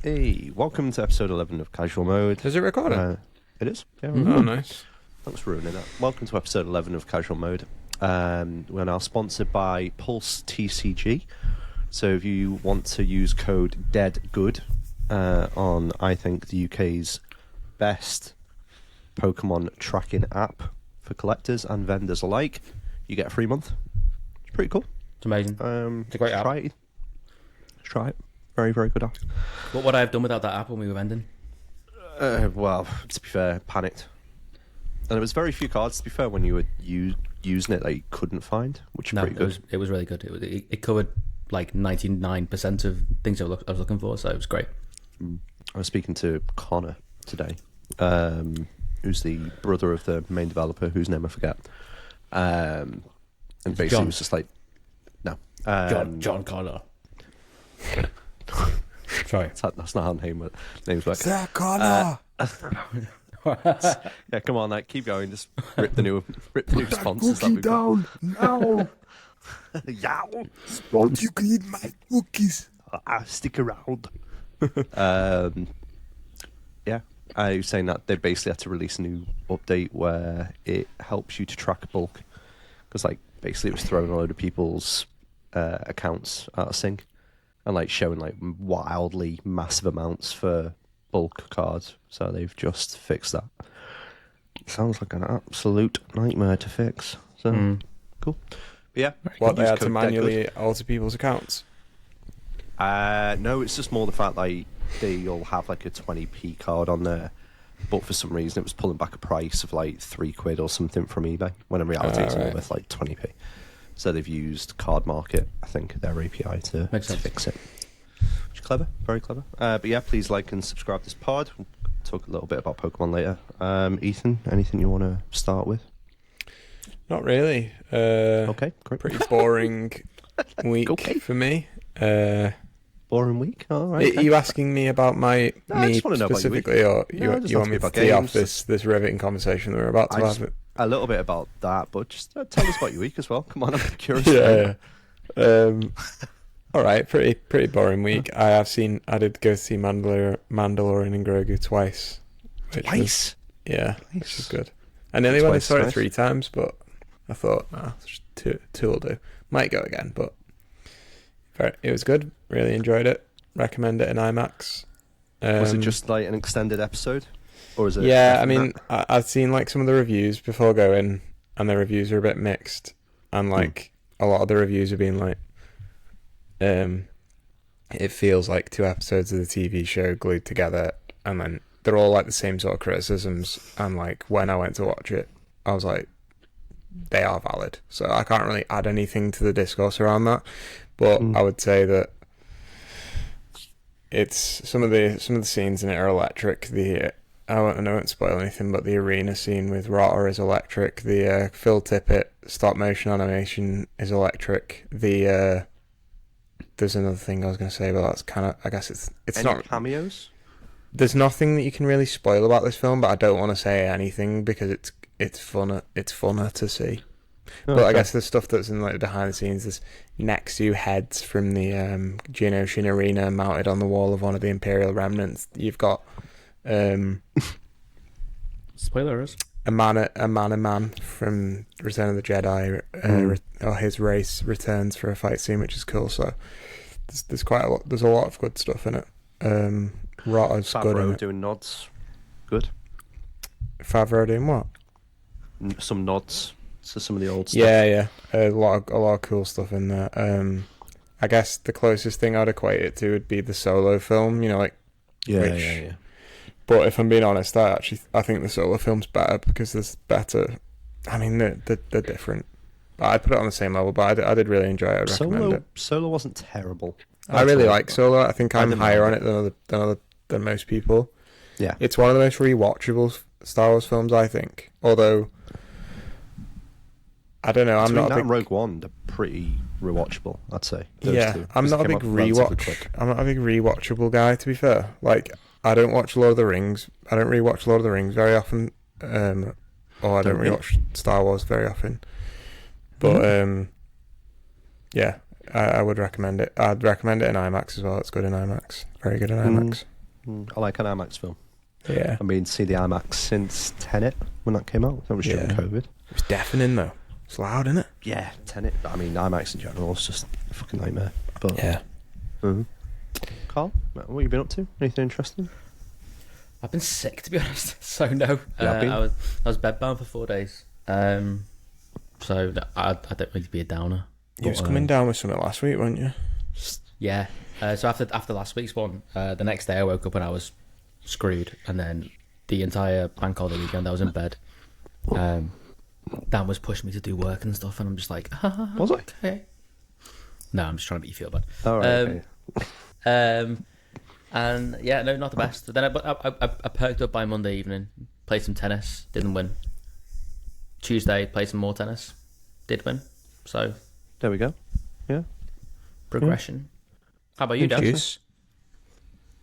Hey, welcome to episode 11 of Casual Mode. Is it recording? It is. Yeah, Oh, nice. Thanks for ruining that. Welcome to episode 11 of Casual Mode. We're now sponsored by Pulse TCG. So if you want to use code DEADGOOD on, I think, the UK's best Pokemon tracking app for collectors and vendors alike, you get a free month. It's pretty cool. It's amazing. It's a great app. Let's try it. Very, very good app. What would I have done without that app when we were vending? Well, to be fair, panicked. And there was very few cards, to be fair, when you were using it that you couldn't find, which is pretty good. It was really good. It covered like 99% of things I was looking for, so it was great. I was speaking to Connor today, who's the brother of the main developer, whose name I forget. And basically John. it was just like, no. John Connor. Sorry. That's not how names work. Zach Connor! Yeah, come on, keep going. Just rip the new sponsors that Cookie we've got. down now! Yow! Don't you eat my cookies? Stick around. Yeah, I was saying that they basically had to release a new update where it helps you to track bulk, because basically it was throwing a load of people's accounts out of sync and showing wildly massive amounts for bulk cards. So they've just fixed that. Sounds like an absolute nightmare to fix. So cool. But yeah, What, they had to manually alter people's accounts? No, it's just more the fact they'll have a 20p card on there, but for some reason it was pulling back a price of £3 or something from eBay, when in reality it's only worth 20p. So they've used Card Market, I think, their API to fix it. Which is clever, very clever. But yeah, please like and subscribe to this pod. We'll talk a little bit about Pokemon later. Ethan, anything you want to start with? Not really. Okay, great. Pretty boring week for me. Boring week? All right. Are you asking me about me specifically, or you want me to tee off this riveting conversation that we're about to have? A little bit about that, but just tell us about your week as well. Come on, I'm curious. Yeah. All right, pretty boring week. I did go see Mandalorian and Grogu twice. Twice? Which is good. I nearly went and saw it 3 times, but I thought, two will do. Might go again, but it was good. Really enjoyed it. Recommend it in IMAX. Was it just an extended episode? Or is it? Yeah, I mean, I've seen some of the reviews before going, and the reviews are a bit mixed, and a lot of the reviews have been it feels like 2 episodes of the TV show glued together, and then they're all the same sort of criticisms, and when I went to watch it, I was like, they are valid, so I can't really add anything to the discourse around that, but I would say that it's some of the scenes in it are electric. I won't spoil anything, but the arena scene with Rota is electric. The Phil Tippett stop motion animation is electric. There's another thing I was going to say, but that's kind of, I guess it's Any not cameos. There's nothing that you can really spoil about this film, but I don't want to say anything because it's funner to see. But I guess the stuff that's in the behind the scenes, there's next to heads from the Geonosian arena mounted on the wall of one of the Imperial remnants. You've got Spoilers. a man from Return of the Jedi, or his race returns for a fight scene, which is cool. So there's quite a lot. There's a lot of good stuff in it. Rotta's good in it. Doing nods. Good. Favreau doing what? Some nods to some of the old stuff. Yeah. A lot of cool stuff in there. I guess the closest thing I'd equate it to would be the Solo film. Rich. Yeah. But if I'm being honest, I think the Solo film's better because there's better. I mean, they're different. I'd put it on the same level, but I did really enjoy it. I'd recommend it. Solo wasn't terrible. I really like Solo. I think I'm higher on it than most people. Yeah. It's one of the most rewatchable Star Wars films, I think. Although, I don't know. I'm not a big Rogue One. They're pretty rewatchable, I'd say. I'm not a big rewatch. I'm not a big rewatchable guy, to be fair. I don't watch Lord of the Rings. I don't rewatch Lord of the Rings very often. Or I don't rewatch Star Wars very often. But yeah, I would recommend it. I'd recommend it in IMAX as well. It's good in IMAX. Very good in IMAX. I like an IMAX film. Yeah. I've been to see the IMAX since Tenet when that came out. That was during COVID. It was deafening though. It's loud, isn't it? Yeah, Tenet. I mean, IMAX in general is just a fucking nightmare. But Yeah. Carl, what have you been up to? Anything interesting? I've been sick, to be honest. So no, Yeah, I was bedbound for 4 days. So I don't really be a downer. You was coming down with something last week, weren't you? Yeah. So after last week's one, the next day I woke up and I was screwed, and then the entire bank holiday weekend I was in bed. Dan was pushing me to do work and stuff, and I'm just like, Was it? Okay. No, I'm just trying to make you feel bad. All right. Okay. And yeah, no, not the best. Then I perked up by Monday evening, played some tennis, didn't win. Tuesday, played some more tennis, did win. So There we go. Yeah. progression. How about you, Dan? Juice.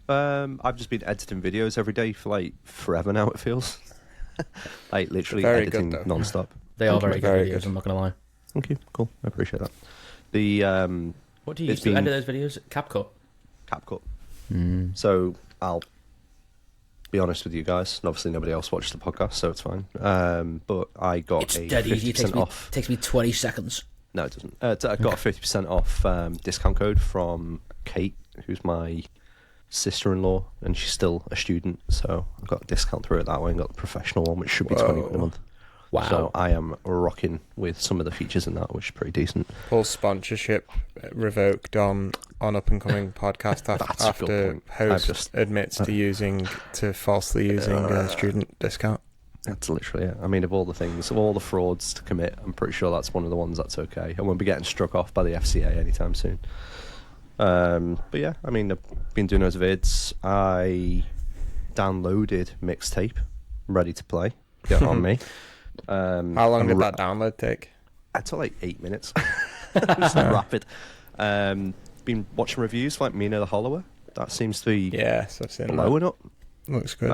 I've just been editing videos every day for like forever now. It feels like literally Very editing good, though. non-stop. They are very Very good videos. good. I'm not gonna lie. Thank you. Cool. I appreciate that. The What do you use It's to been- edit those videos? CapCut. CapCut. So I'll be honest with you guys, and obviously nobody else watched the podcast, so it's fine. But I got It's a dead easy. 50% off. Takes me 20 seconds. No, it doesn't. I got a 50% off discount code from Kate, who's my sister-in-law, and she's still a student, so I got a discount through it that way and got the professional one, which should be 20 quid a month. Wow. So I am rocking with some of the features in that, which is pretty decent. Full sponsorship revoked on up and coming podcast That's a good after point. host admits to falsely using a student discount. That's literally it. I mean, of all the things, of all the frauds to commit, I'm pretty sure that's one of the ones that's okay. I won't be getting struck off by the FCA anytime soon. But yeah, I mean, I've been doing those vids. I downloaded Mixtape, ready to play. Get on me. How long did that download take? It took like 8 minutes. It was rapid. Been watching reviews for like Mina the Hollower. That seems to be Yes, I've seen blowing up. that. Looks good.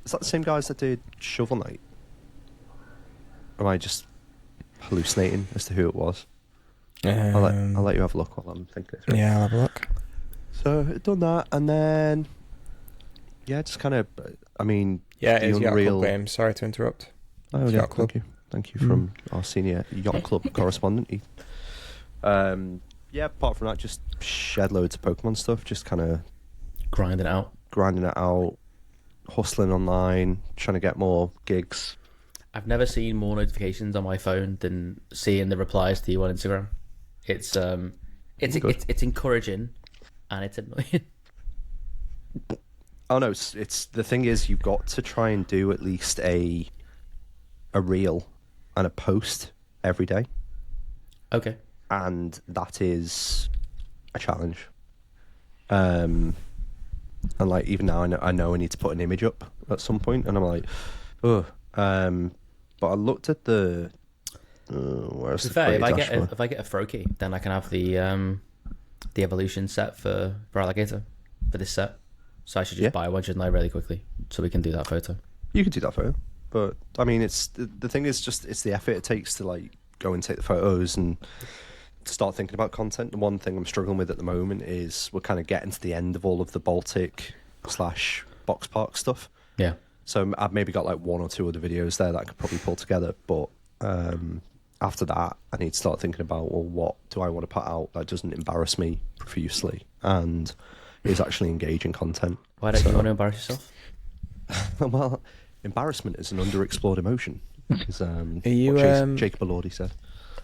Is that the same guys that did Shovel Knight? Or am I just hallucinating as to who it was? I'll let you have a look while I'm thinking it through. Yeah, I'll have a look. So done that, and then just kind of. I mean, Yeah, the it's Yacht Unreal. Club game. Sorry to interrupt. Oh, It's yeah, Yacht Club. thank you from our senior yacht club correspondent. Heath. Apart from that, just shed loads of Pokemon stuff. Just kind of Grinding it out. grinding it out, hustling online, trying to get more gigs. I've never seen more notifications on my phone than seeing the replies to you on Instagram. It's it's encouraging, and it's annoying. Oh no, it's the thing is you've got to try and do at least a reel and a post every day, Okay. and that is a challenge. And like even now, I know I need to put an image up at some point, and I'm like, oh. But I looked at the. Where's To be the fair, footage, actually? if I get a Froakie, then I can have the evolution set for Alligator for this set. So I should just buy one, shouldn't I, really quickly, so we can do that photo. You could do that photo, but I mean, it's the thing is just it's the effort it takes to like go and take the photos and start thinking about content. The one thing I'm struggling with at the moment is we're kind of getting to the end of all of the Baltic / box park stuff. Yeah. So I've maybe got like one or two other videos there that I could probably pull together, but after that, I need to start thinking about, well, what do I want to put out that doesn't embarrass me profusely and is actually engaging content. Why don't you want to embarrass yourself? Well, embarrassment is an underexplored emotion. Is you, what Jacob Elordi said.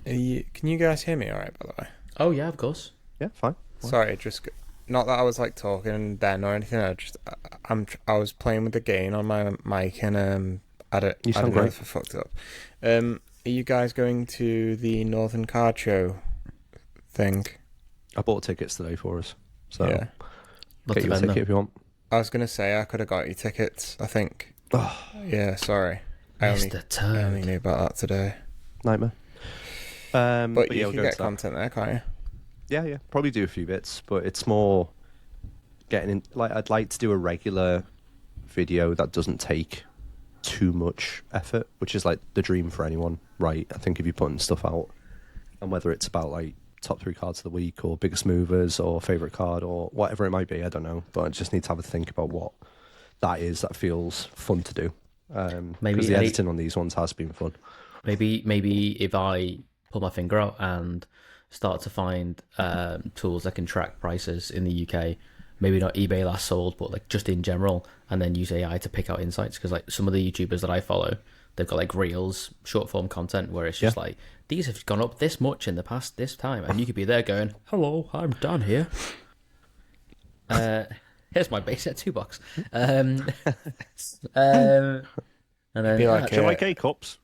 Can you guys hear me all right, by the way? Oh yeah, of course. Yeah, fine. Sorry, just not that I was like talking then or anything. I was playing with the gain on my mic and I don't know great. if I fucked up. Are you guys going to the Northern Card Show thing? I bought tickets today for us, so Yeah. What's get you the a vendor? ticket if you want. I was gonna say I could have got you tickets. I think. Oh, Yeah, sorry. I Mr. only Turd. knew about that today. nightmare. But you we'll can go get to that. content there, can't you? Yeah, probably do a few bits, but it's more getting in. Like, I'd like to do a regular video that doesn't take too much effort, which is like the dream for anyone, right? I think if you're putting stuff out, and whether it's about like top 3 cards of the week, or biggest movers, or favorite card, or whatever it might be. I don't know, but I just need to have a think about what that is that feels fun to do. Because the editing on these ones has been fun. Maybe if I pull my finger out and start to find tools that can track prices in the UK, maybe not eBay last sold, but like just in general, and then use AI to pick out insights. Because like some of the YouTubers that I follow, they've got like reels, short form content where it's just like, these have gone up this much in the past this time, and you could be there going, "Hello, I'm Dan here. Here's my base set 2 box." And then Be like do you like A-cups?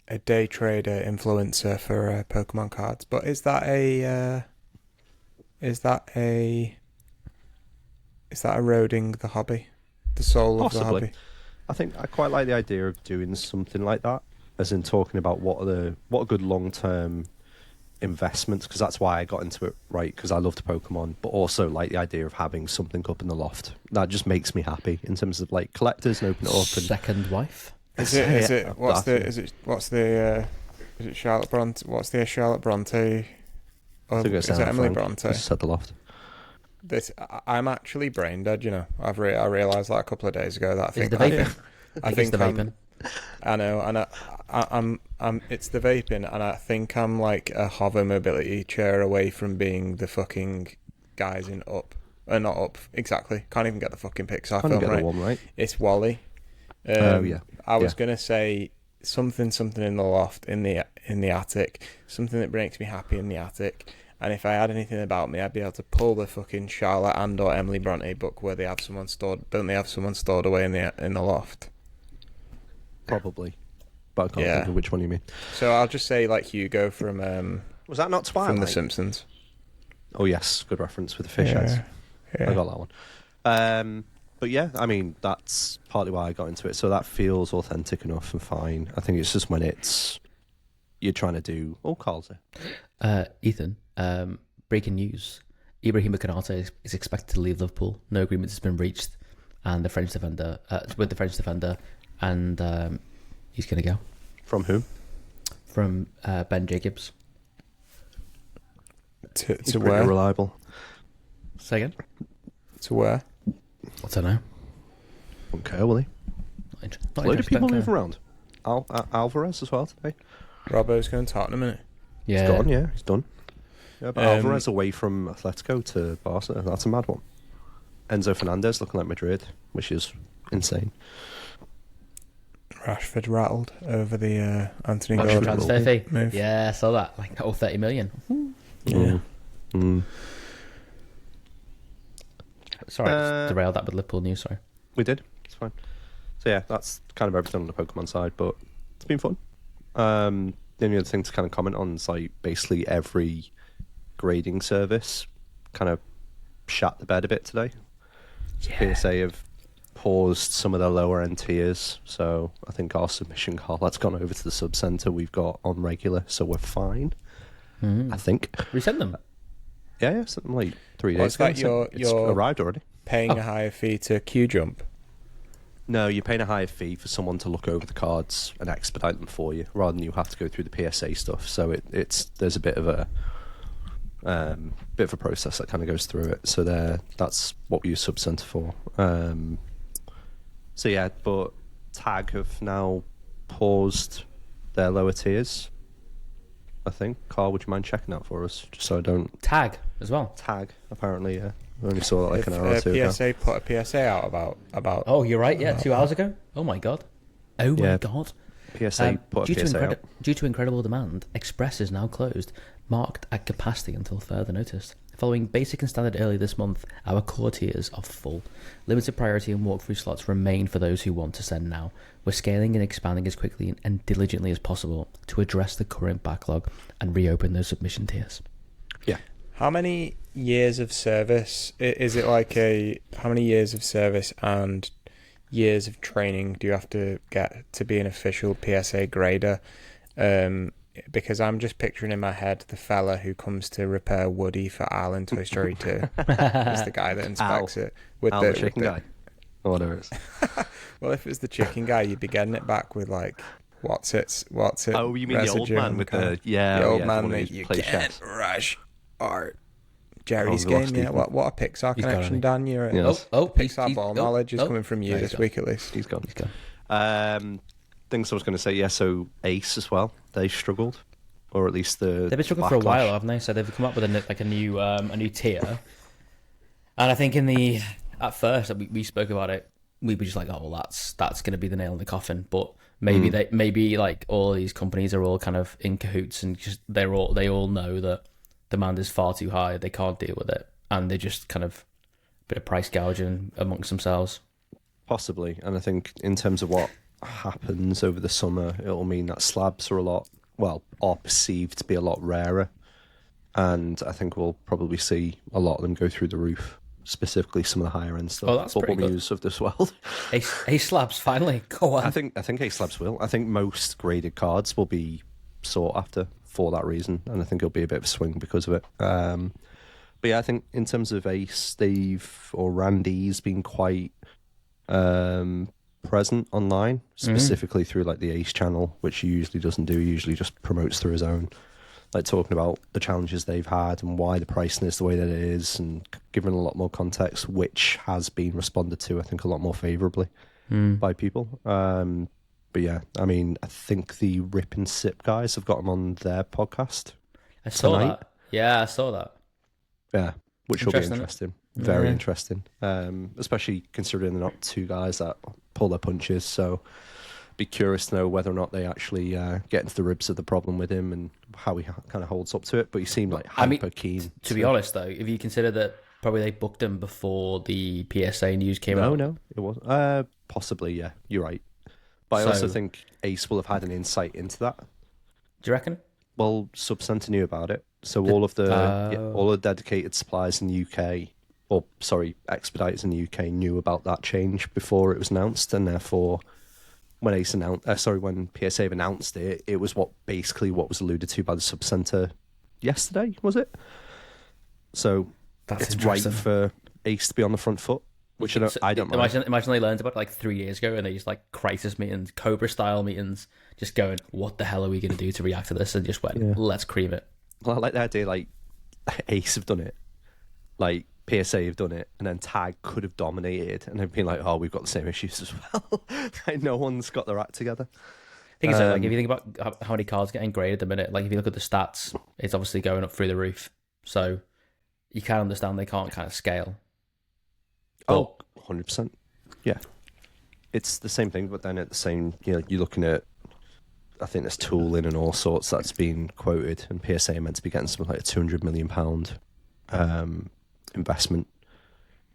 a day trader influencer for Pokemon cards. But is that eroding the hobby, the soul of the hobby? I think I quite like the idea of doing something like that, as in talking about what are good long-term investments, because that's why I got into it, right? Because I loved Pokemon, but also like the idea of having something up in the loft. That just makes me happy in terms of like collectors and open it up. And second wife. Is it Charlotte Bronte? What's the Charlotte Bronte? Or is it Emily Bronte? I just said the loft. I'm actually brain dead. You know, I realised that a couple of days ago. That I think it's the vaping. I know, and I'm. It's the vaping, and I think I'm like a hover mobility chair away from being the fucking guys in Up. Not Up exactly. Can't even get the fucking Pixar film right. One right. It's Wall-E. I was gonna say something in the loft, in the attic, something that makes me happy in the attic. And if I had anything about me, I'd be able to pull the fucking Charlotte and or Emily Bronte book where they have someone stored. Don't they have someone stored away in the loft? Probably, but I can't think of which one you mean. So I'll just say like Hugo from was that not Twilight? From The Simpsons. Oh yes, good reference with the fish heads. Yeah. I got that one. But yeah, I mean that's partly why I got into it. So that feels authentic enough and fine. I think it's just when you're trying to do. Oh, Carl's there. Ethan, breaking news: Ibrahima Konate is expected to leave Liverpool. No agreement has been reached, and the French defender and he's going to go. From who? From Ben Jacobs. To where? Reliable. Say again? To where? I don't know. Don't care, will he? Not a load of people moving around. Alvarez as well today. Robbo's going to Tottenham, isn't it? Yeah. He's gone, yeah, he's done. Yeah, but Alvarez away from Atletico to Barca, that's a mad one. Enzo Fernandez looking like Madrid, which is insane. Rashford rattled over the Anthony Gordon Gordon transfer fee. move. Yeah, I saw that. Like 30 million. Yeah. Sorry, derailed that with Liverpool news. Sorry. We did. It's fine. So yeah, that's kind of everything on the Pokemon side, but it's been fun. The only other thing to kind of comment on is like basically every grading service kind of shat the bed a bit today. Yeah. PSA have paused some of their lower end tiers, so I think our submission call that's gone over to the sub center we've got on regular, so we're fine. I think We sent them. yeah, something like 3 What's days ago. that, It's your arrived already. Paying a higher fee to queue jump? No, you're paying a higher fee for someone to look over the cards and expedite them for you, rather than you have to go through the PSA stuff. So there's a bit of a process that kind of goes through it. So that's what we use Sub Center for. So yeah, but Tag have now paused their lower tiers. I think. Carl, would you mind checking that for us, just so I don't Tag as well. Tag? Apparently, yeah. I only saw that like an hour or two ago. PSA put a PSA out about. Oh, you're right. Yeah, 2 hours ago. Oh my god. Oh my god. PSA put a PSA out. Due to incredible demand, Express is now closed, marked at capacity until further notice. Following basic and standard early this month, our core tiers are full. Limited priority and walkthrough slots remain for those who want to send now. We're scaling and expanding as quickly and diligently as possible to address the current backlog and reopen those submission tiers. Yeah. How many years of service is it? How many years of service and years of training do you have to get to be an official PSA grader? Because I'm just picturing in my head the fella who comes to repair Woody for Al in Toy Story 2. Is the guy that inspects it with Al, the chicken guy, or whatever it is. Well, if it was the chicken guy, you'd be getting it back with like What's it? Oh, you mean the old Residue man and with kind the of- yeah, the old yeah, man one that who's you played can't chess. rush art. Jerry's we lost game, yeah. Ethan. What a Pixar He's got connection, me. Dan. You're Yes. Pixar ball knowledge is oh. coming from you No, this he's week at least. He's gone. He's gone. Things I was going to say, yeah. So Ace as well, they struggled, or at least They've been struggling for a while, haven't they? So they've come up with a new tier. And I think at first we spoke about it, we were just like, oh well, that's going to be the nail in the coffin. But maybe like all these companies are all kind of in cahoots and just they all know that demand is far too high, they can't deal with it, and they just kind of a bit of price gouging amongst themselves. Possibly, and I think in terms of what happens over the summer, it'll mean that slabs are perceived to be a lot rarer, and I think we'll probably see a lot of them go through the roof. Specifically, some of the higher end stuff. Oh, that's Bubble pretty good. Muse of this world. Ace slabs finally go on. I think Ace Slabs will. I think most graded cards will be sought after for that reason, and I think it'll be a bit of a swing because of it. But yeah, I think in terms of Ace, Steve or Randy's been quite present online, specifically through like the Ace channel, which he usually doesn't do. He usually just promotes through his own, like talking about the challenges they've had and why the pricing is the way that it is, and giving a lot more context, which has been responded to, I think, a lot more favourably by people. But yeah, I mean, I think the Rip and Sip guys have got him on their podcast. I saw tonight. that. Yeah, I saw that. Yeah, which will be Interesting. interesting. Very Yeah. interesting. Especially considering they're not two guys that pull their punches. So be curious to know whether or not they actually get into the ribs of the problem with him and how he kind of holds up to it. But he seemed like hyper keen. To be honest, though, if you consider that probably they booked him before the PSA news came out. No, it wasn't. Possibly, yeah, you're right. But I also think Ace will have had an insight into that. Do you reckon? Well, Subcenter knew about it, so all of the dedicated suppliers in the UK, or sorry, expediters in the UK knew about that change before it was announced, and therefore, when when PSA announced it, it was what was alluded to by the Subcenter yesterday, was it? So That's it's right interesting. for Ace to be on the front foot, which I don't mind. Imagine they learned about it like 3 years ago, and they just like crisis meetings, Cobra style meetings, just going, "What the hell are we going to do to react to this?" And just went, "Let's cream it." Well, I like the idea, like, Ace have done it, like, PSA have done it, and then Tag could have dominated, and they've been like, oh, we've got the same issues as well. Like, no one's got their act together. I think it's like, if you think about how many cards getting graded at the minute, like if you look at the stats, it's obviously going up through the roof. So you can understand they can't kind of scale. Oh, 100%. Yeah. It's the same thing, but then at the same, you're looking at, I think there's tooling and all sorts that's been quoted, and PSA are meant to be getting something like a £200 million investment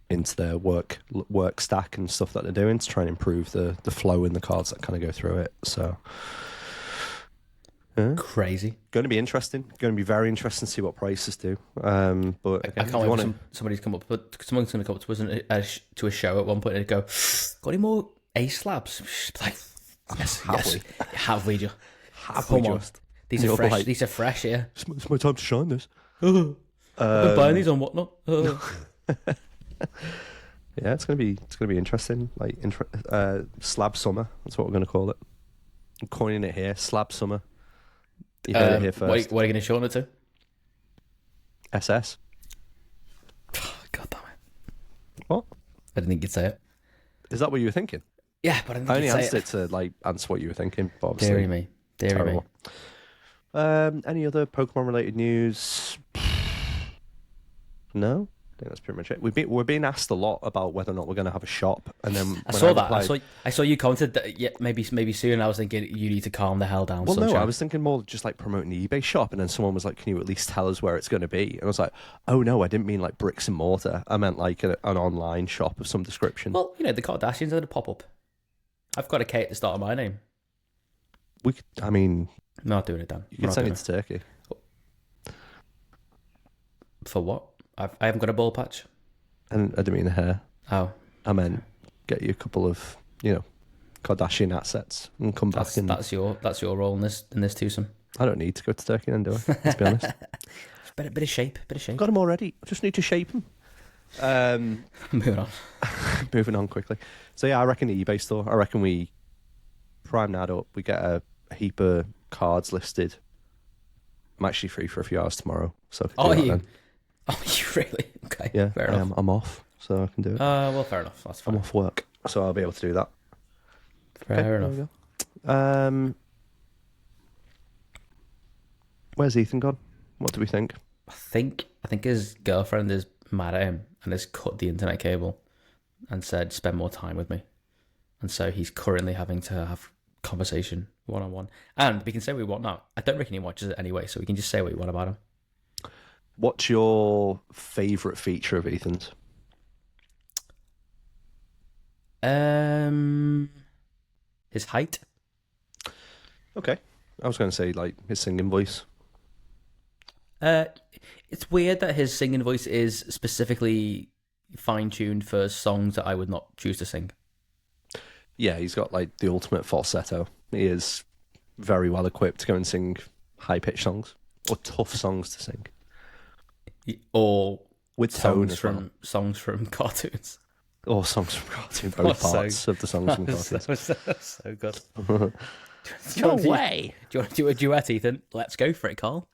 into their work stack and stuff that they're doing to try and improve the flow in the cards that kind of go through it. So Crazy. going to be interesting. Going to be very interesting to see what prices do. But I can't wait for someone's going to come up to us to a show at one point and go, "Got any more Ace slabs?" Like, yes, have we just? Come on. These are fresh. Like, these are fresh here. It's my time to shine this. I've been buying these on whatnot. Yeah, it's gonna be interesting. Like Slab Summer, that's what we're gonna call it. I'm coining it here, Slab Summer. You heard it here first. What are you going to shorten it to? SS. God damn it! What? I didn't think you'd say it. Is that what you were thinking? Yeah, but I didn't I think only you'd say answered it to like answer what you were thinking. But obviously, Deary me. terrible. Any other Pokemon related news? No, I think that's pretty much it. We're being asked a lot about whether or not we're going to have a shop, and then I saw that. I saw you commented that. Yeah, maybe soon. I was thinking you need to calm the hell down. Well, Sunshine. no, I was thinking more just like promoting the eBay shop, and then someone was like, "Can you at least tell us where it's going to be?" And I was like, "Oh no, I didn't mean like bricks and mortar. I meant like an online shop of some description." Well, the Kardashians are going to pop up. I've got a K at the start of my name. We could, I mean, I'm not doing it, Dan. you could send it to Turkey. For what? I haven't got a ball patch. And I didn't mean the hair. Oh, I meant get you a couple of Kardashian assets and come back. That's your role in this twosome. I don't need to go to Turkey then, do I? Let's be honest. Bit of shape. Got them already. I just need to shape them. Moving on. Moving on quickly. So yeah, I reckon the eBay store. I reckon we prime that up. We get a a heap of cards listed. I'm actually free for a few hours tomorrow, so I can Are do that you? then. Oh, you really? Okay. Yeah, Fair I enough. am. I'm off, so I can do it. Well, fair enough. That's I'm fine. off work, so I'll be able to do that. Fair Okay, enough. there we go. Where's Ethan gone? What do we think? I think his girlfriend is mad at him and has cut the internet cable and said, "Spend more time with me." And so he's currently having to have conversation one-on-one. And we can say what we want now. I don't reckon he watches it anyway, so we can just say what we want about him. What's your favourite feature of Ethan's? His height. Okay. I was going to say, like, his singing voice. It's weird that his singing voice is specifically fine-tuned for songs that I would not choose to sing. Yeah, he's got, like, the ultimate falsetto. He is very well equipped to go and sing high-pitched songs. Or tough songs to sing. Or with tone songs as well. songs from cartoons. Or songs from cartoons. Both parts of the songs from cartoons. So good. No way! Do you want to do a duet, Ethan? Let's go for it, Carl.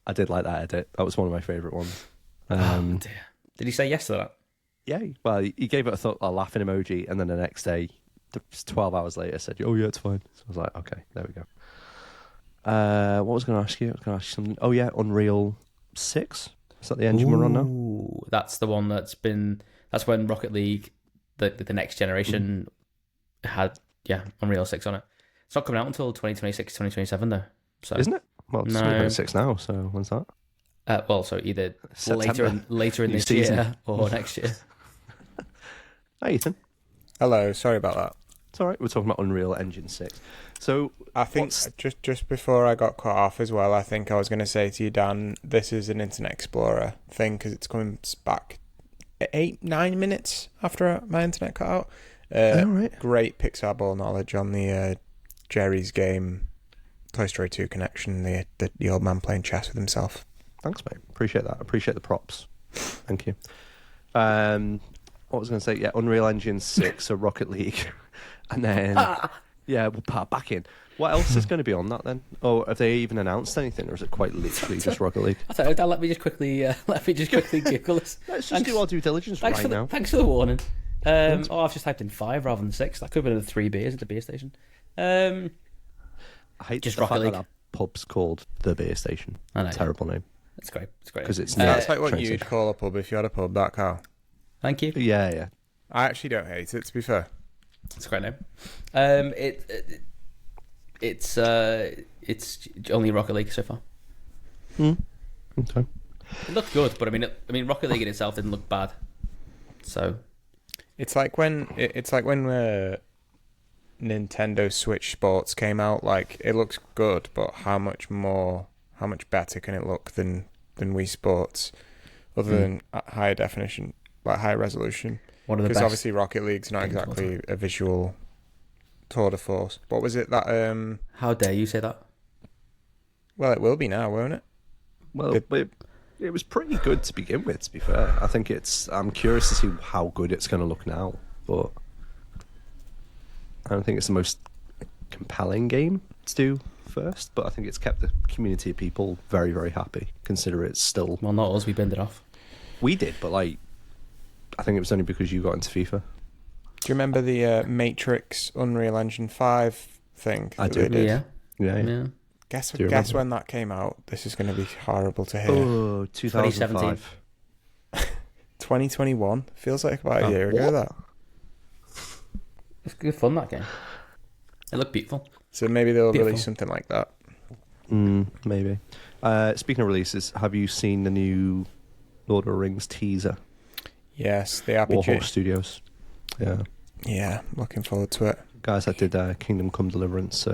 I did like that edit. That was one of my favourite ones. Oh, dear. Did he say yes to that? Yeah, well, he gave it a laughing emoji, and then the next day, 12 hours later, said, "Oh yeah, it's fine." So I was like, "Okay, there we go." What was I going to ask you? I was going to ask you something. Oh yeah, Unreal 6. Is that the engine we're on now? Ooh, that's the one that's been. That's when Rocket League, the next generation, had Unreal 6 on it. It's not coming out until 2026, 2027 though. So isn't it? Well, it's No. 2026 now. So when's that? So either September. later in New this season. year or next year. Hi, Ethan. Hello, sorry about that. It's all right. We're talking about Unreal Engine 6. So I think just before I got cut off as well, I think I was going to say to you, Dan, this is an Internet Explorer thing because it's coming back 8-9 minutes after my internet cut out. all right. Great Pixar ball knowledge on the Jerry's game, Toy Story 2 connection, the old man playing chess with himself. Thanks, mate. Appreciate that. Appreciate the props. Thank you. What was I going to say? Yeah, Unreal Engine 6, so Rocket League. And then, we'll put back in. What else is going to be on that then? Oh, have they even announced anything, or is it quite literally just Rocket League? I don't know. Let me just quickly Google this. Let's just do our due diligence Thanks right now. Thanks for the warning. I've just typed in 5 rather than 6. That could have been 3 beers at the beer station. I hate just the Rocket fact League. that our pub's called the beer station. I know. Terrible name. It's great. It's great. Because it's That's like what train you'd station. call a pub if you had a pub, that Carl. Thank you. Yeah. I actually don't hate it, to be fair. It's a great name. It's only Rocket League so far. Okay. It looked good, but I mean, Rocket League in itself didn't look bad. So It's like when Nintendo Switch Sports came out. Like, it looks good, but how much better can it look than Wii Sports, other than higher definition, like high resolution? one of the Because best. obviously Rocket League's not games of all exactly a visual tour de force. What was it that? How dare you say that? Well, it will be now, won't it? Well, it was pretty good to begin with, to be fair. I think I'm curious to see how good it's going to look now, but I don't think it's the most compelling game to do first, but I think it's kept the community of people very, very happy, consider it's still... Well, not us. We binned it off. We did, but I think it was only because you got into FIFA. Do you remember the Matrix Unreal Engine 5 thing? I that do. they did? Yeah. Guess Do you remember? when that came out? This is going to be horrible to hear. Oh, 2005. 2021 feels like about a Oh, year ago. That. It's good fun, that game. It looked beautiful. So maybe they'll Beautiful. release something like that. Maybe. Speaking of releases, have you seen the new Lord of the Rings teaser? Yes, the RPG. Warhorse Studios. Yeah. Yeah, looking forward to it. Guys that did Kingdom Come Deliverance,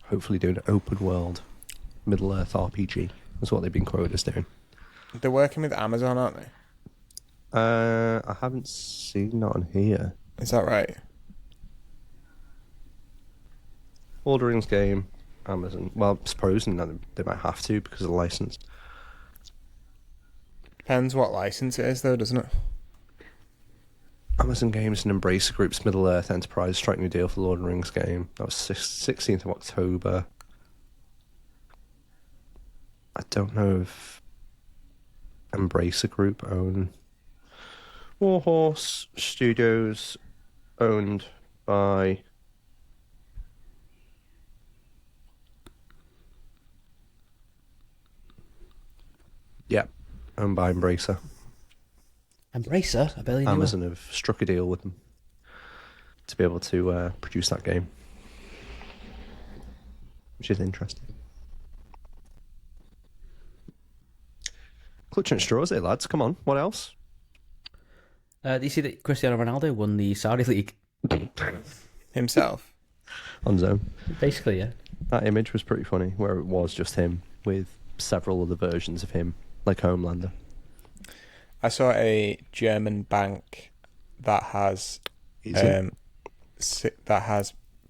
hopefully doing an open world Middle Earth RPG. That's what they've been quoted as doing. They're working with Amazon, aren't they? I haven't seen that on here. Is that right? Lord of the Rings game, Amazon. Well, supposing that they might have to because of the license. Depends what license it is, though, doesn't it? Amazon Games and Embracer Group's Middle Earth Enterprise strike new deal for Lord of the Rings game. That was 16th of October. I don't know if Embracer Group own Warhorse Studios, owned by owned by Embracer. Embracer, I barely knew Amazon have struck a deal with them to be able to produce that game, which is interesting. Clutching at straws here, lads. Come on, what else? Do you see that Cristiano Ronaldo won the Saudi League? Himself? On Zone. Basically, yeah. That image was pretty funny, where it was just him with several other versions of him, like Homelander. I saw a German bank that has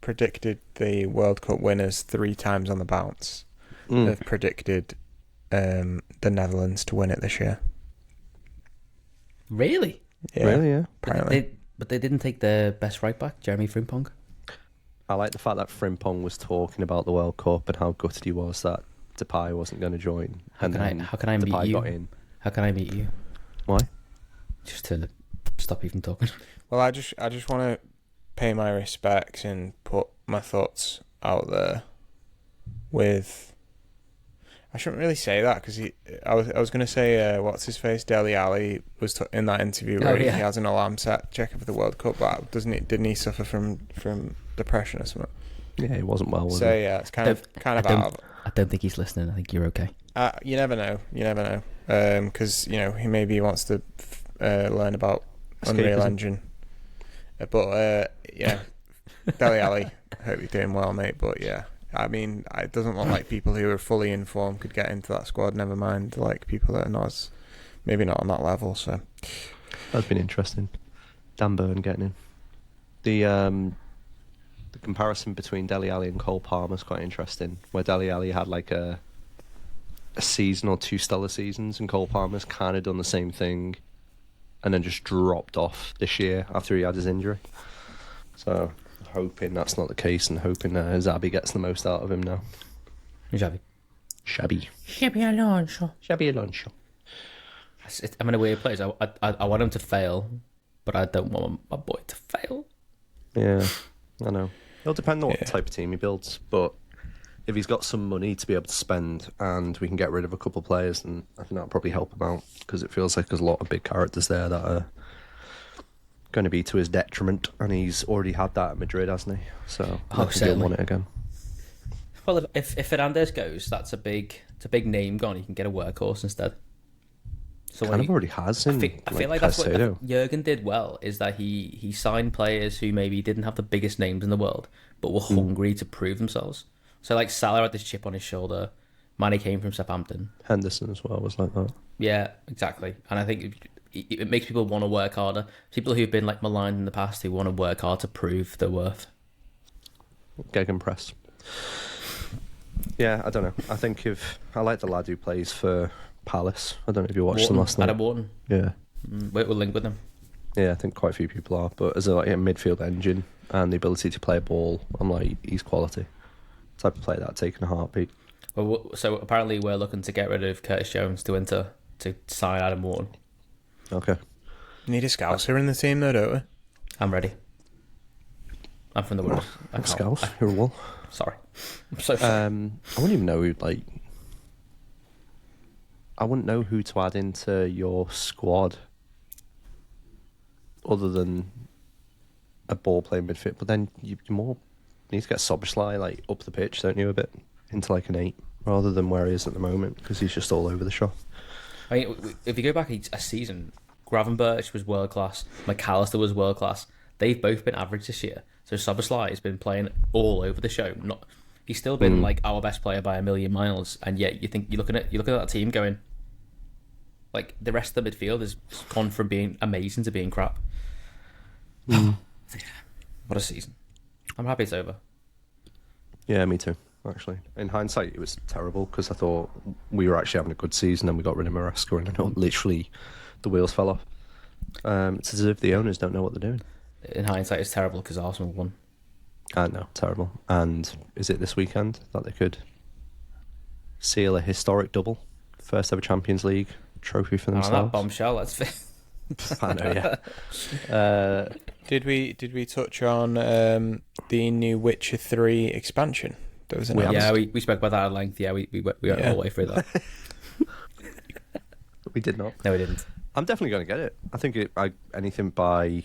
predicted the World Cup winners 3 times on the bounce. They've predicted the Netherlands to win it this year. Really? Yeah, Really, yeah. apparently. But they didn't take their best right back, Jeremy Frimpong. I like the fact that Frimpong was talking about the World Cup and how gutted he was that Depay wasn't going to join. How can I meet Depay you? got in. How can I meet you? Why? Just to stop you from talking. Well, I just want to pay my respects and put my thoughts out there. With, I shouldn't really say that because I was going to say what's his face, Dele Alli was in that interview where he has an alarm set checking for the World Cup, but didn't he suffer from depression or something? Yeah, he wasn't well, was So he? yeah, it's kind of out of. I don't think he's listening. I think you're okay. You never know. Because he maybe wants to learn about Unreal Escapism. Engine. But yeah, Dele Alli, hope you're doing well, mate. But yeah, I mean, it doesn't look like people who are fully informed could get into that squad. Never mind, like people that are maybe not on that level. So That's been interesting. Dan Burn getting in. The comparison between Dele Alli and Cole Palmer is quite interesting. Where Dele Alli had like a season or 2 stellar seasons, and Cole Palmer's kind of done the same thing, and then just dropped off this year after he had his injury. So hoping that's not the case, and hoping Zabi gets the most out of him now. Shabby Alonso. I'm in a weird place. I want him to fail, but I don't want my boy to fail. Yeah, I know. It'll depend on what type of team he builds, but if he's got some money to be able to spend and we can get rid of a couple of players, then I think that'll probably help him out, because it feels like there's a lot of big characters there that are going to be to his detriment, and he's already had that at Madrid, hasn't he? So I think he'll want it again. Well, if Fernandez goes, it's a big name gone. You can get a workhorse instead. So Kind of already has in. I feel like that's what Jurgen did well, is that he signed players who maybe didn't have the biggest names in the world, but were hungry to prove themselves. So like Salah had this chip on his shoulder. Mane came from Southampton. Henderson as well was like that. Yeah, exactly. And I think it makes people want to work harder. People who've been like maligned in the past, who want to work hard to prove their worth. Gegenpress. Yeah, I don't know. I think I like the lad who plays for Palace. I don't know if you watched them last night. Adam Wharton. Yeah. We'll link with them. Yeah, I think quite a few people are. But as a midfield engine and the ability to play a ball, I'm like, he's quality. Type of player that I'd take in a heartbeat. Well, so apparently we're looking to get rid of Curtis Jones to Inter to sign Adam Wharton. Okay. Need a Scouser in the team though, don't we? I'm ready. I'm from the Wales. Scouts, you're a wall. Sorry. I'm so sorry. I wouldn't even know I wouldn't know who to add into your squad other than a ball playing midfield. But then you more need to get Soboslai up the pitch, don't you, a bit into like an 8 rather than where he is at the moment, because he's just all over the shop. I mean, if you go back a season, Gravenberch was world class. McAllister was world class. They've both been average this year. So Soboslai has been playing all over the show. He's still been like our best player by a million miles, and yet you're looking at that team going, like, the rest of the midfield has gone from being amazing to being crap. What a season! I'm happy it's over. Yeah, me too. Actually, in hindsight, it was terrible because I thought we were actually having a good season, and we got rid of Maresca, and I know literally the wheels fell off. It's as if the owners don't know what they're doing. In hindsight, it's terrible because Arsenal won. I know, terrible. And is it this weekend that they could seal a historic double, first ever Champions League trophy for Oh, that themselves? bombshell. That's I know, yeah. Did we touch on the new Witcher 3 expansion that was announced? Yeah, we spoke about that at length. Yeah, we went all the way through that. We did not. No, we didn't. I'm definitely going to get it. I think anything by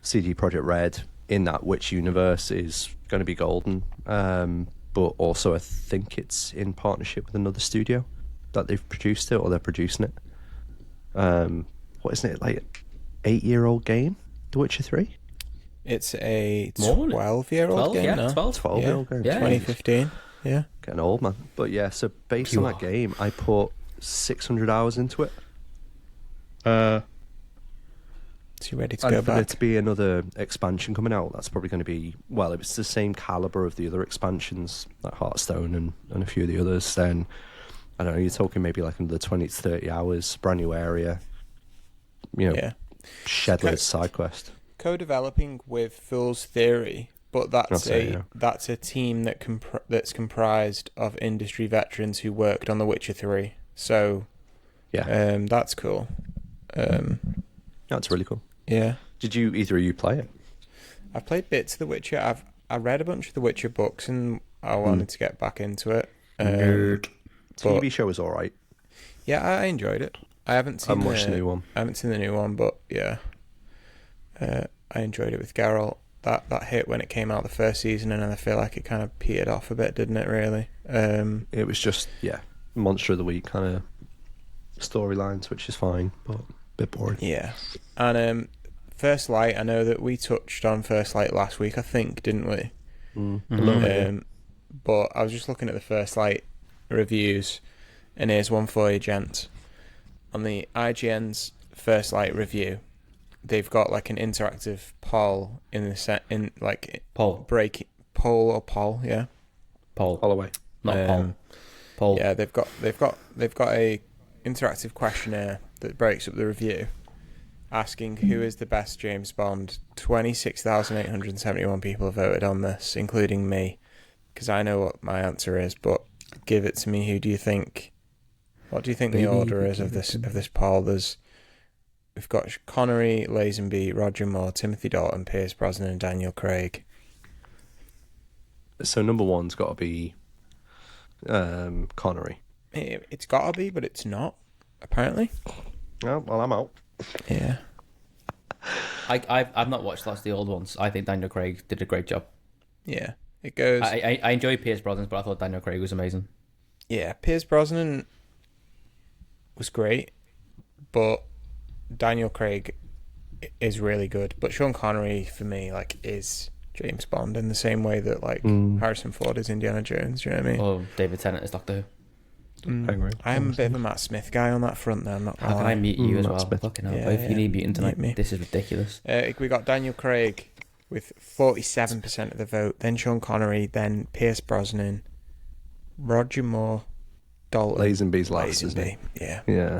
CD Projekt Red in that Witch universe is going to be golden. But also, I think it's in partnership with another studio that they've produced it, or they're producing it. What isn't it, like 8-year-old game, The Witcher 3? It's a More? 12-year-old game now. 12-year-old game. Yeah. 2015. Yeah. Getting old, man. But yeah, so based on that game, I put 600 hours into it. So you ready to And go for there back? to be another expansion coming out, that's probably going to be, well, if it's the same caliber of the other expansions, like Hearthstone and a few of the others, then, I don't know, you're talking maybe like another 20 to 30 hours, brand new area, Yeah. shedless side quest. Co-developing with Fool's Theory, but that's a team that's comprised of industry veterans who worked on The Witcher 3. So, Yeah, that's cool. that's really cool. Yeah. Did either of you play it? I've played bits of The Witcher. I read a bunch of The Witcher books, and I wanted to get back into it. Nerd. TV show was alright. Yeah, I enjoyed it. I haven't seen watched the new one. I haven't seen the new one, but yeah, I enjoyed it with Geralt. That hit when it came out the first season, and then I feel like it kind of petered off a bit, didn't it? Really. It was just monster of the week kind of storylines, which is fine, but a bit boring. Yeah, and First Light. I know that we touched on First Light last week. I think, didn't we? But I was just looking at the First Light reviews, and here's one for you, gents. On the IGN's First Light review, they've got like an interactive poll in the set in like Poll. Poll or poll, yeah. Poll. Holloway. Not poll. Poll. Yeah, they've got a interactive questionnaire that breaks up the review, asking who is the best James Bond. 26,871 people have voted on this, including me, because I know what my answer is. But give it to me. Who do you think? What do you think the order is of this poll? We've got Connery, Lazenby, Roger Moore, Timothy Dalton, Pierce Brosnan, and Daniel Craig. So number one's got to be Connery. It's got to be, but it's not, apparently. Oh, well, I'm out. Yeah. I've not watched lots of the old ones. I think Daniel Craig did a great job. Yeah. It goes... I enjoyed Pierce Brosnan, but I thought Daniel Craig was amazing. Yeah, Pierce Brosnan was great, but Daniel Craig is really good. But Sean Connery, for me, like, is James Bond in the same way that, like, Harrison Ford is Indiana Jones. Do you know what I mean? Oh, David Tennant is Doctor Who. I am a bit of a Matt Smith guy on that front there. I'm not How can I mute you as Matt well? Smith. Fucking hell, Yeah, both yeah. you need muting tonight. Mute me. This is ridiculous. We got Daniel Craig with 47% of the vote, then Sean Connery, then Pierce Brosnan, Roger Moore, Dalton. Lazenby's last, isn't he? Yeah. Yeah.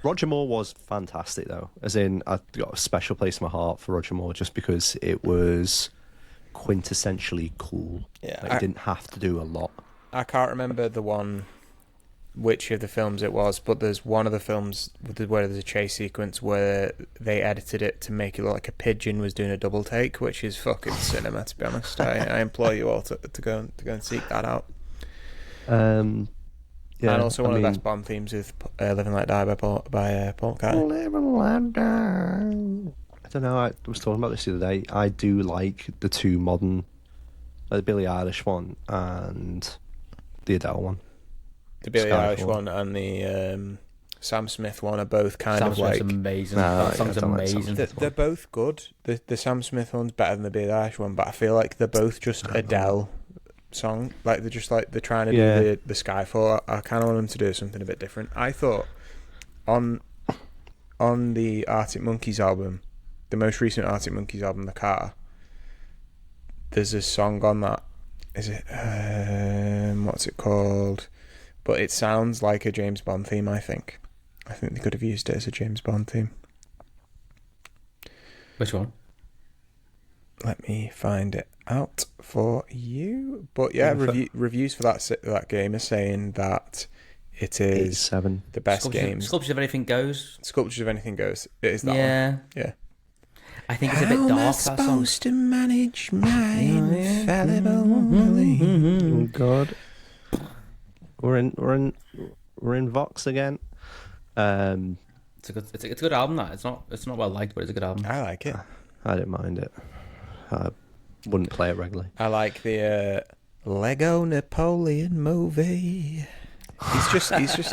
Roger Moore was fantastic, though. As in, I've got a special place in my heart for Roger Moore just because it was quintessentially cool. Yeah. Like, he didn't have to do a lot. I can't remember which of the films it was, but there's one of the films where there's a chase sequence where they edited it to make it look like a pigeon was doing a double take, which is fucking cinema, to be honest. I implore you all to go and seek that out. Yeah, and also one of the best Bond themes with "Living Like Die" by Paul McCartney. Living Like Die. I don't know. I was talking about this the other day. I do like the two modern, the Billie Eilish one and the Adele one. The Billie Skyfall. Eilish one and the Sam Smith one are both kind Sam of Smith's like amazing. Nah, That song's I don't like Sam amazing. Smith. they're both good. The Sam Smith one's better than the Billie Eilish one, but I feel like they're both just Adele song. Like they're trying to do the Skyfall. I kind of want them to do something a bit different. I thought on the Arctic Monkeys album, the most recent Arctic Monkeys album, The Car, there's a song on that. Is it what's it called? But it sounds like a James Bond theme. I think they could have used it as a James Bond theme. Which one? Let me find it out for you. But yeah, reviews for that game are saying that it is 87. the best game. Sculptures of Anything Goes. Sculptures of Anything Goes. It is that one. Yeah. I think it's a bit dark. How am I supposed to manage my infallible? Oh God. We're in Vox again. It's a good album. That it's not well liked, but it's a good album. I like it. I didn't mind it. I wouldn't play it regularly. I like the Lego Napoleon movie. He's just. Do you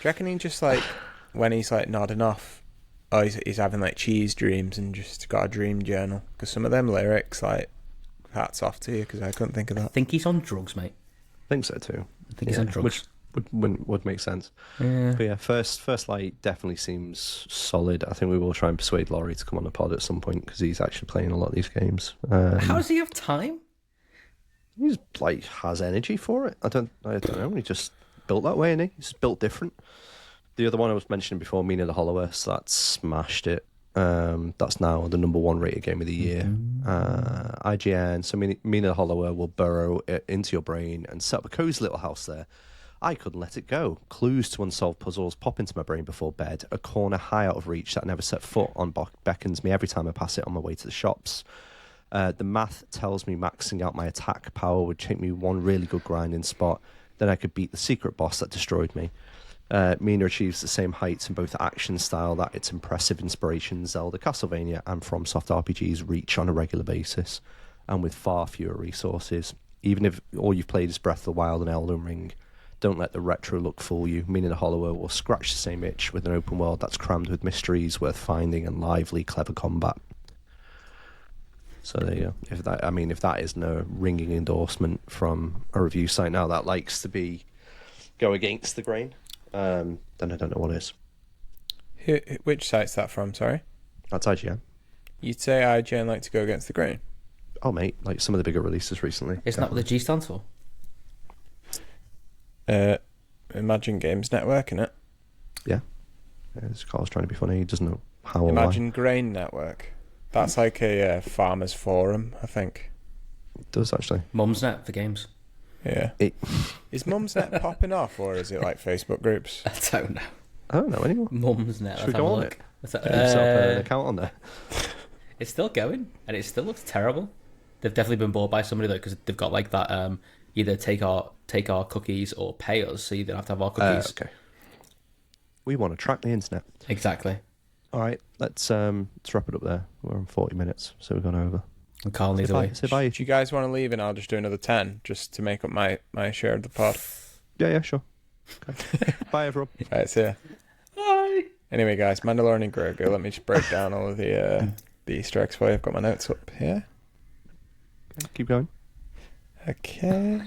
reckon he just like when he's like nodding off? Oh, he's having like cheese dreams and just got a dream journal. Because some of them lyrics, like, hats off to you because I couldn't think of that. I think he's on drugs, mate. I think so too. I think he's on drugs. Which would make sense. Yeah. But yeah, first light definitely seems solid. I think we will try and persuade Laurie to come on the pod at some point because he's actually playing a lot of these games. How does he have time? He's like has energy for it. I don't know. He just built that way, and he's built different. The other one I was mentioning before, Mina the Hollower, that smashed it. That's now the #1 rated game of the year. IGN. So Mina the Hollower will burrow into your brain and set up a cozy little house there. I couldn't let it go. Clues to unsolved puzzles pop into my brain before bed. A corner high out of reach that I never set foot on beckons me every time I pass it on my way to the shops. The math tells me maxing out my attack power would take me one really good grinding spot. Then I could beat the secret boss that destroyed me. Mina achieves the same heights in both action style that its impressive inspirations Zelda, Castlevania, and FromSoft RPGs reach on a regular basis, and with far fewer resources. Even if all you've played is Breath of the Wild and Elden Ring, don't let the retro look fool you. Mina the Hollower will scratch the same itch with an open world that's crammed with mysteries worth finding and lively, clever combat. So there you go. If that isn't a ringing endorsement from a review site now that likes to go against the grain, then I don't know what is. Which site's that from, sorry? That's IGN. You'd say IGN like to go against the grain? Oh, mate, like some of the bigger releases recently. Isn't that what the G stands for? Imagine Games Network, innit? Yeah. This Carl's trying to be funny. He doesn't know how or Imagine why. Grain Network. That's like a farmers forum, I think. It does, actually. Mumsnet for games. Yeah. Is Mumsnet popping off, or is it like Facebook groups? I don't know. I don't know anymore. Mumsnet. Should we go on it? Set up an account on there. It's still going, and it still looks terrible. They've definitely been bought by somebody though, because they've got like that. Either take our cookies or pay us, so you don't have to have our cookies. Okay. We want to track the internet. Exactly. All right, let's wrap it up there. We're on 40 minutes, so we've gone over. And Carl needs away. Say bye. Do you guys want to leave, and I'll just do another 10 just to make up my share of the pod? Yeah, sure. Okay. Bye, everyone. Right, see ya. Bye. Anyway, guys, Mandalorian and Grogu. Let me just break down all of the Easter eggs for you. I've got my notes up here. Keep going. Okay.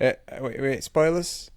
Wait, spoilers?